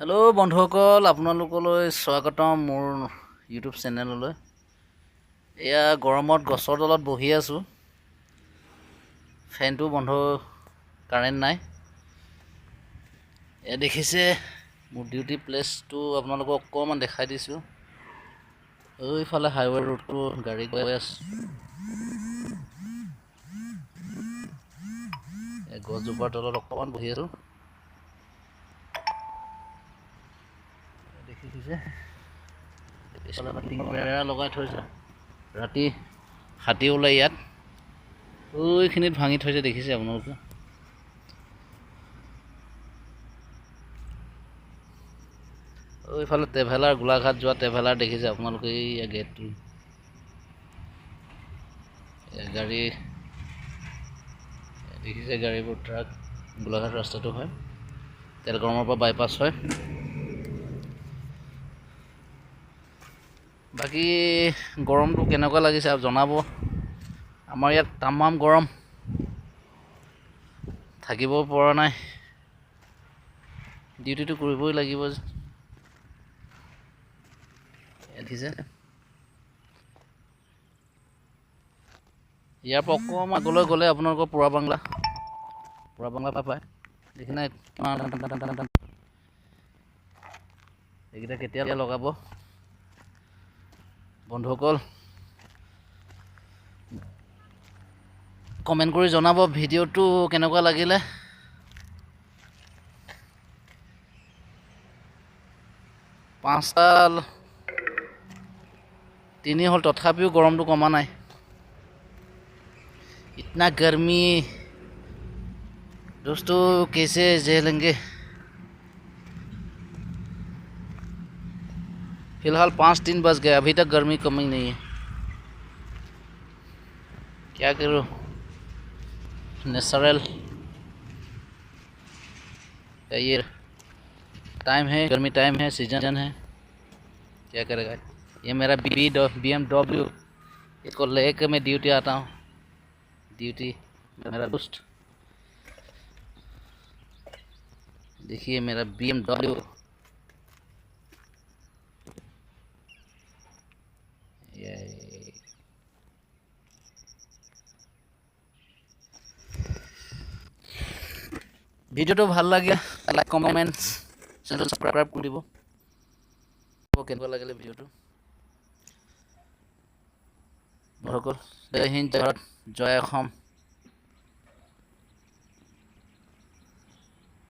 Hello' বন্ধুসকল, আপোনালোকলৈ স্বাগতম মোৰ ইউটিউব চেনেললৈ। এয়া গৰমত গছৰ তলত বহি আছোঁ। ফেনটো বন্ধ, কাৰেণ্ট নাই। এয়া দেখিছে মোৰ ডিউটি প্লেচটো আপোনালোকক অকণমান দেখাই দিছোঁ। এইফালে হাইৱে ৰোডটো গাড়ী গৈ আছে। গছজোপাৰ তলত অকণমান বহি আছোঁ। দেখিছে বেৰা লগাই থৈছে। ৰাতি হাতী ওলাই ইয়াত। ওইখিনিত ভাঙি থৈছে, দেখিছে আপোনালোকে। এইফালে ট্ৰেভেলাৰ, গোলাঘাট যোৱা ট্ৰেভেলাৰ দেখিছে আপোনালোকে। এই গেটটো গাড়ী দেখিছে, গাড়ীবোৰ ট্ৰাক। গোলাঘাট ৰাস্তাটো হয়, তেলগৰমৰ পৰা বাইপাছ হয়। বাকী গৰমটো কেনেকুৱা লাগিছে আৰু জনাব। আমাৰ ইয়াত তামাম গৰম, থাকিব পৰা নাই। ডিউটিটো কৰিবই লাগিব। দেখিছে, ইয়াৰ পৰা অকণমান আগলৈ গ'লে আপোনালোকৰ পোৰা বাংলা পায়। দেখি নাই এইকেইটা কেতিয়া লগাব বন্ধুসকল? কমেণ্ট কৰি জনাব ভিডিঅ'টো কেনেকুৱা লাগিলে। পাঁচটা 3 হ'ল, তথাপিও গৰমটো কমা নাই। इतना गर्मी दोस्तों, कैसे झेलेंगे? फिलहाल 5-3 बज गए, अभी तक गर्मी कमी नहीं है। क्या करूँ, नेचुरल ये टाइम है, गर्मी टाइम है, सीजन है, क्या करेगा। ये मेरा BMW, इसको लेकर मैं ड्यूटी आता हूँ। ड्यूटी मेरा दोस्त, देखिए मेरा BMW। ভিডিঅ'টো ভাল লাগে, লাইক কমেণ্ট চেনেল সাবস্ক্ৰাইব কৰি দিব। কেনেকুৱা লাগিলে ভিডিঅ'টো বন্ধুসকল? জয় হিন্দ, জয় ভাৰত, জয় অসম।